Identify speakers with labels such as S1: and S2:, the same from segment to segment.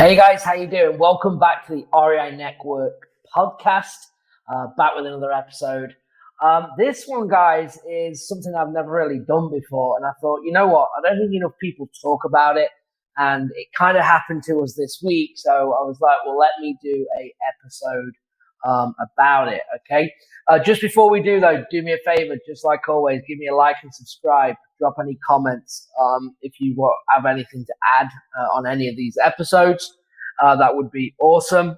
S1: Hey guys, how you doing? Welcome back to the REI Network podcast. Back with another episode. This one, guys, is something I've never really done before, and I thought, you know what? I don't think enough people talk about it, and it kind of happened to us this week. So I was like, well, let me do a episode about it. Okay. Just before we do, though, do me a favor, just like always, give me a like and subscribe. Drop any comments if you have anything to add on any of these episodes. That would be awesome.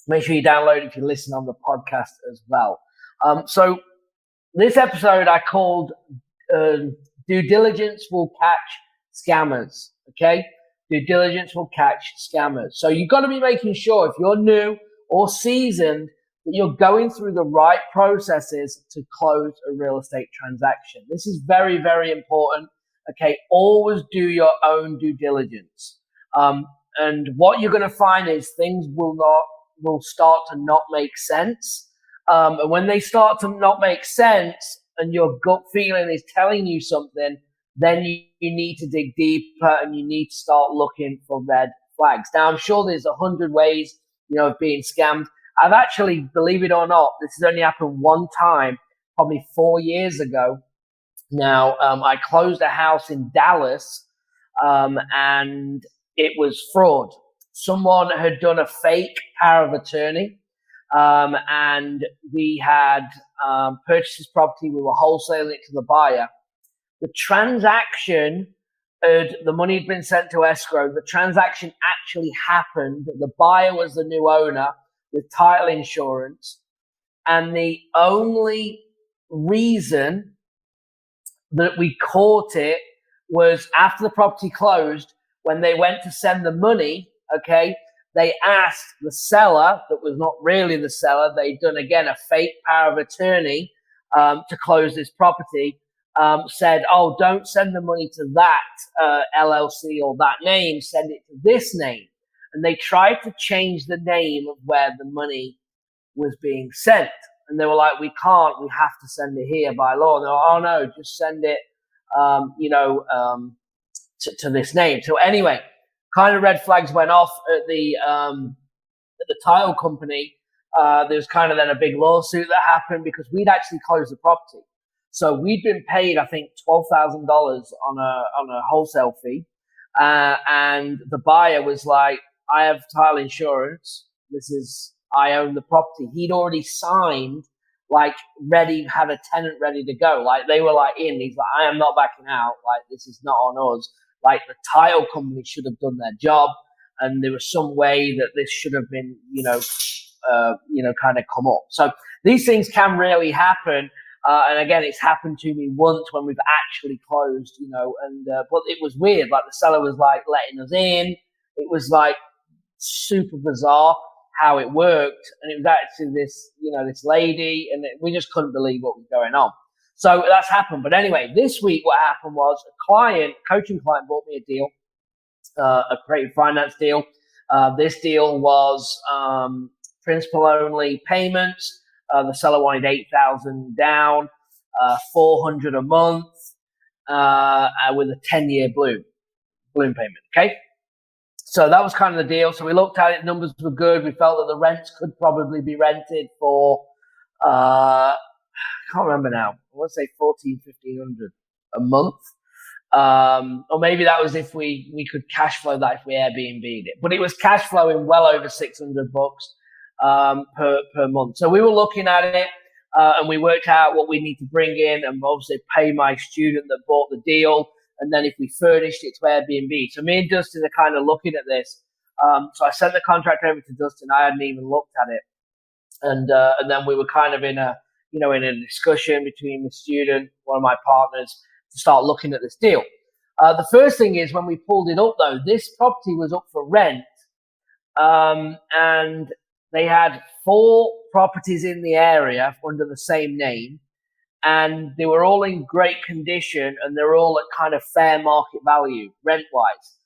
S1: Make sure you download if you listen on the podcast as well. So this episode I called Due Diligence Will Catch Scammers. Okay? Due diligence will catch scammers. So you've got to be making sure if you're new or seasoned that you're going through the right processes to close a real estate transaction. This is very, very important. Okay, always do your own due diligence. And what you're going to find is things will start to not make sense. And when they start to not make sense and your gut feeling is telling you something, then you need to dig deeper and you need to start looking for red flags. Now, I'm sure there's 100 ways, of being scammed. I've actually, believe it or not, this has only happened one time, probably 4 years ago. Now, I closed a house in Dallas, and it was fraud. Someone had done a fake power of attorney, and we had purchased this property. We were wholesaling it to the buyer. The transaction, the money had been sent to escrow. The transaction actually happened. The buyer was the new owner with title insurance. And the only reason that we caught it was after the property closed, when they went to send the money, okay, they asked the seller, that was not really the seller, they'd done, again, a fake power of attorney to close this property, said, oh, don't send the money to that LLC or that name, send it to this name. And they tried to change the name of where the money was being sent. And they were like, we can't, we have to send it here by law. And they were like, oh no, just send it, to this name. So anyway, kind of red flags went off at the title company. There was kind of then a big lawsuit that happened because we'd actually closed the property. So we'd been paid, I think, $12,000 on a wholesale fee. And the buyer was like, I have title insurance. I own the property. He'd already signed, had a tenant ready to go. Like, they were like in, he's like, I am not backing out. Like, this is not on us. Like, the title company should have done their job. And there was some way that this should have been, kind of come up. So these things can really happen. And again, it's happened to me once when we've actually closed, but it was weird. Like, the seller was like letting us in. It was like super bizarre how it worked. And it was actually this lady, and we just couldn't believe what was going on. So that's happened. But anyway, this week, what happened was a coaching client bought me a deal, a creative finance deal. This deal was principal only payments. The seller wanted $8,000 down, $400 a month, with a 10-year balloon payment. Okay. So that was kind of the deal. So we looked at it. Numbers were good. We felt that the rents could probably be rented for, I can't remember now. I want to say $1,400-1,500 a month. Or maybe that was if we could cash flow that if we Airbnb'd it. But it was cash flowing well over $600 per month. So we were looking at it, and we worked out what we need to bring in and obviously pay my student that bought the deal. And then if we furnished it to Airbnb. So me and Dustin are kind of looking at this. So I sent the contract over to Dustin. I hadn't even looked at it. And then we were kind of in a discussion between the student, one of my partners, to start looking at this deal. The first thing is, when we pulled it up, though, this property was up for rent. And they had 4 properties in the area under the same name. And they were all in great condition, and they were all at kind of fair market value, rent-wise.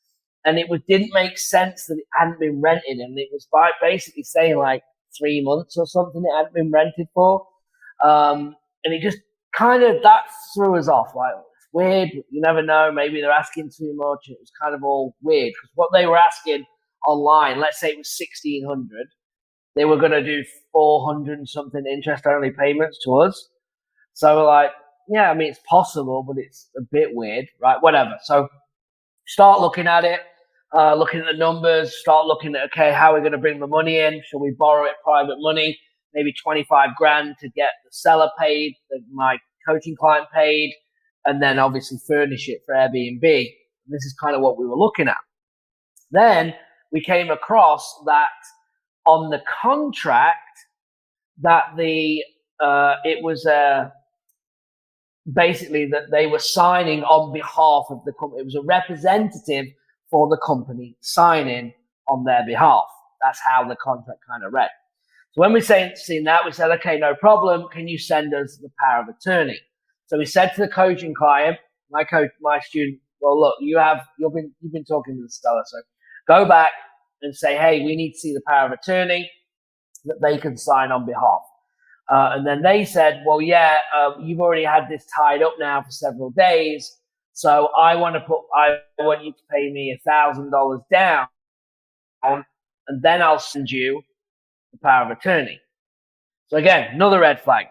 S1: And it didn't make sense that it hadn't been rented. And it was basically saying like 3 months or something it hadn't been rented for. And it just that threw us off. Like, it's weird. You never know. Maybe they're asking too much. It was kind of all weird because what they were asking online, let's say it was 1,600, they were going to do 400 and something interest-only payments to us. So we're like, yeah, I mean, it's possible, but it's a bit weird, right? Whatever. So start looking at it, looking at the numbers, start looking at, okay, how are we going to bring the money in? Should we borrow it private money? Maybe 25 grand to get the seller paid, my coaching client paid, and then obviously furnish it for Airbnb. This is kind of what we were looking at. Then we came across that on the contract that it was basically that they were signing on behalf of the company. It was a representative for the company signing on their behalf. That's how the contract kind of read. So when we seen that, we said, okay, no problem. Can you send us the power of attorney? So we said to the coaching client, my student, well, look, you've been talking to the seller, so go back and say, hey, we need to see the power of attorney that they can sign on behalf. And then they said, well, yeah, you've already had this tied up now for several days, so I want you to pay me $1,000 down, and then I'll send you the power of attorney. So again, another red flag,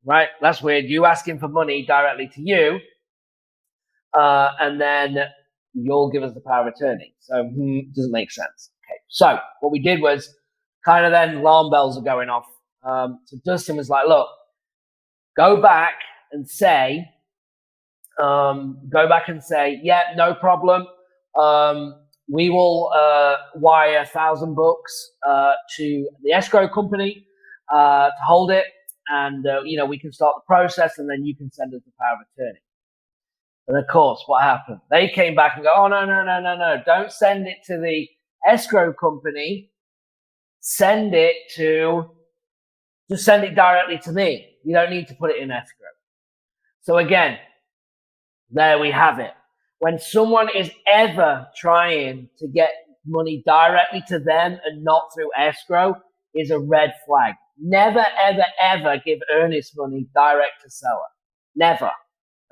S1: right? That's weird. You asking for money directly to you, and then you'll give us the power of attorney. So doesn't make sense. Okay. So what we did was kind of then alarm bells are going off. So Dustin was like, look, go back and say, yeah, no problem. We will wire $1,000 to the escrow company to hold it, and we can start the process, and then you can send us the power of attorney. And of course, what happened? They came back and go, oh, no, don't send it to the escrow company. Just send it directly to me. You don't need to put it in escrow. So again, there we have it. When someone is ever trying to get money directly to them and not through escrow, is a red flag. Never, ever, ever give earnest money direct to seller. Never.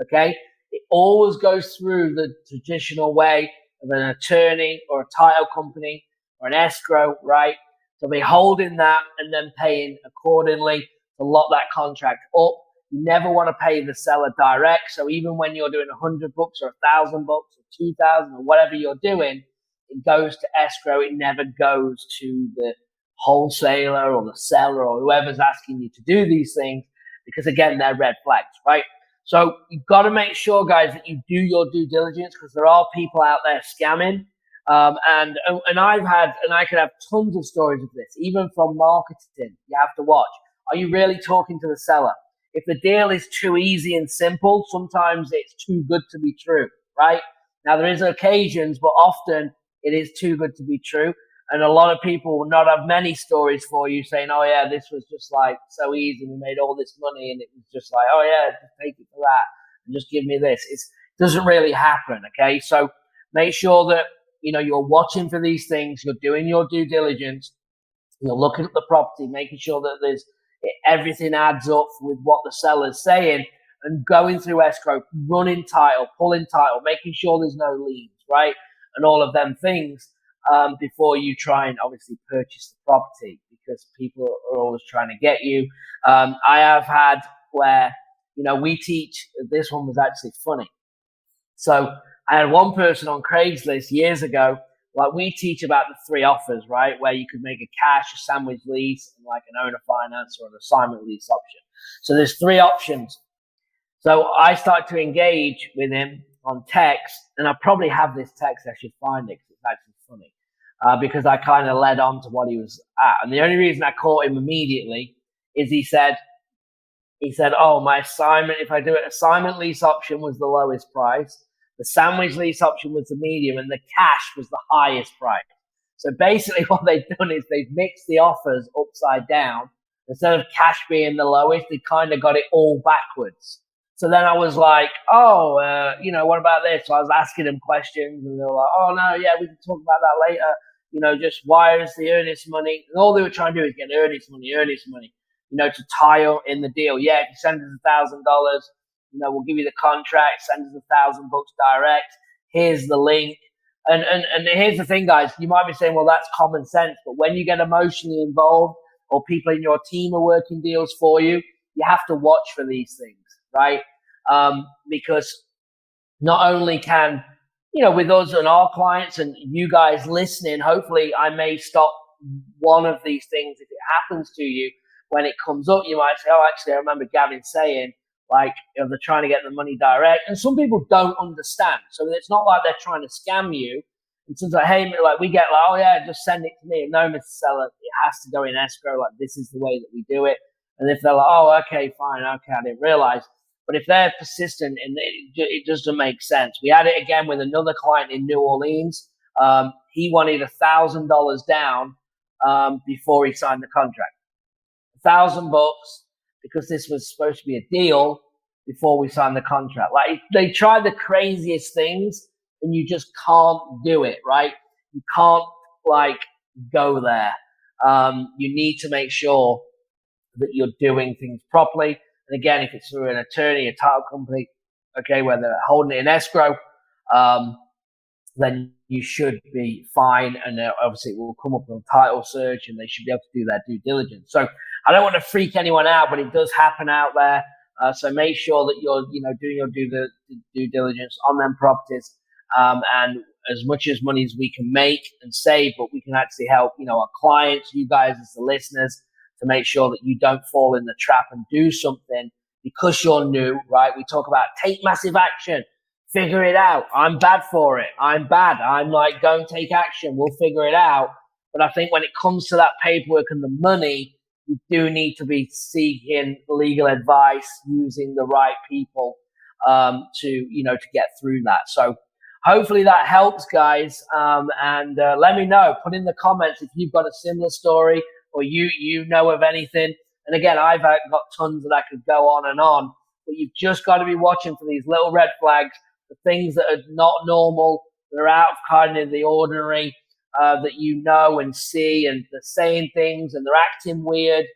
S1: Okay? It always goes through the traditional way of an attorney or a title company or an escrow, right? So be holding that and then paying accordingly to lock that contract up. You never want to pay the seller direct. So even when you're doing $100 or $1,000 or 2,000 or whatever you're doing, it goes to escrow. It never goes to the wholesaler or the seller or whoever's asking you to do these things, because again, they're red flags, right? So you've got to make sure, guys, that you do your due diligence, because there are people out there scamming. And I could have tons of stories of this, even from marketing. You have to watch. Are you really talking to the seller? If the deal is too easy and simple, sometimes it's too good to be true, right? Now, there is occasions, but often it is too good to be true. And a lot of people will not have many stories for you saying, oh, yeah, this was just like so easy. We made all this money and it was just like, oh, yeah, just take it for that and just give me this. It doesn't really happen, okay? So make sure that, you're watching for these things. You're doing your due diligence. You're looking at the property, making sure that everything adds up with what the seller's saying, and going through escrow, running title, pulling title, making sure there's no liens, right? And all of them things before you try and obviously purchase the property, because people are always trying to get you. I have had where, we teach, this one was actually funny. So I had one person on Craigslist years ago, like we teach about the 3 offers, right? Where you could make a cash, a sandwich lease, and like an owner finance or an assignment lease option. So there's 3 options. So I start to engage with him on text, and I probably have this text. I should find it because it's actually funny, because I kind of led on to what he was at. And the only reason I caught him immediately is he said, oh, my assignment, if I do it, assignment lease option was the lowest price. The sandwich lease option was the medium, and the cash was the highest price. So basically what they've done is they've mixed the offers upside down. Instead of cash being the lowest, they kind of got it all backwards. So then I was like, oh, what about this? So I was asking them questions, and they were like, oh, no, yeah, we can talk about that later. Just wires the earnest money. And all they were trying to do is get earnest money, to tie up in the deal. Yeah, if you send us $1,000, we'll give you the contract, send us $1,000 direct. Here's the link. And here's the thing, guys. You might be saying, well, that's common sense. But when you get emotionally involved or people in your team are working deals for you, you have to watch for these things, right? Because not only can, with us and our clients and you guys listening, hopefully I may stop one of these things if it happens to you. When it comes up, you might say, oh, actually, I remember Gavin saying, like, they're trying to get the money direct. And some people don't understand. So it's not like they're trying to scam you. It's just like, hey, like we get like, oh, yeah, just send it to me. No, Mr. Seller, it has to go in escrow. Like, this is the way that we do it. And if they're like, oh, okay, fine. Okay, I didn't realize. But if they're persistent, and it doesn't make sense. We had it again with another client in New Orleans. He wanted $1,000 down before he signed the contract. $1,000 because this was supposed to be a deal before we signed the contract. Like, they try the craziest things and you just can't do it, right? You can't like go there. You need to make sure that you're doing things properly. And again, if it's through an attorney, a title company, okay, where they're holding it in escrow, then you should be fine. And obviously it will come up on title search and they should be able to do their due diligence. So I don't want to freak anyone out, but it does happen out there. So make sure that you're, doing your due diligence on them properties. And as much as money as we can make and save, but we can actually help, our clients, you guys as the listeners, to make sure that you don't fall in the trap and do something because you're new, right? We talk about take massive action, figure it out. I'm bad for it. I'm bad. I'm like, go and take action. We'll figure it out. But I think when it comes to that paperwork and the money, you do need to be seeking legal advice, using the right people to get through that. So hopefully that helps, guys. And let me know. Put in the comments if you've got a similar story or you know of anything. And again, I've got tons that I could go on, but you've just got to be watching for these little red flags, the things that are not normal, that are out of kind of the ordinary, that and see, and they're saying things and they're acting weird.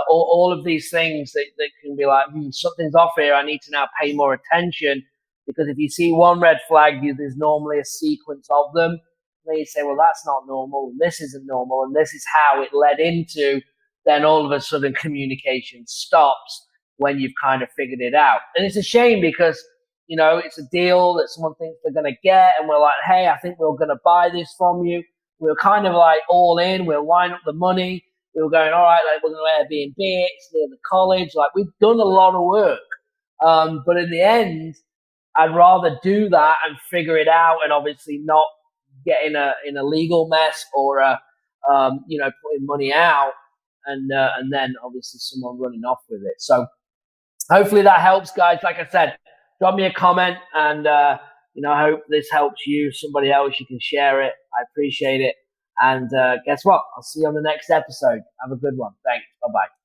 S1: All of these things that can be like, something's off here. I need to now pay more attention, because if you see one red flag, there's normally a sequence of them. Then you say, well, that's not normal, and this isn't normal, and this is how it led into. Then all of a sudden communication stops when you've kind of figured it out. And it's a shame because, it's a deal that someone thinks they're going to get, and we're like, hey, I think we're going to buy this from you. We were kind of like all in. We'll line up the money. We were going, all right, like we're going to Airbnb it near the college. Like, we've done a lot of work. But in the end, I'd rather do that and figure it out, and obviously not get in a legal mess or putting money out and then obviously someone running off with it. So hopefully that helps, guys. Like I said, drop me a comment, and I hope this helps you, somebody else. You can share it. I appreciate it. And guess what? I'll see you on the next episode. Have a good one. Thanks. Bye-bye.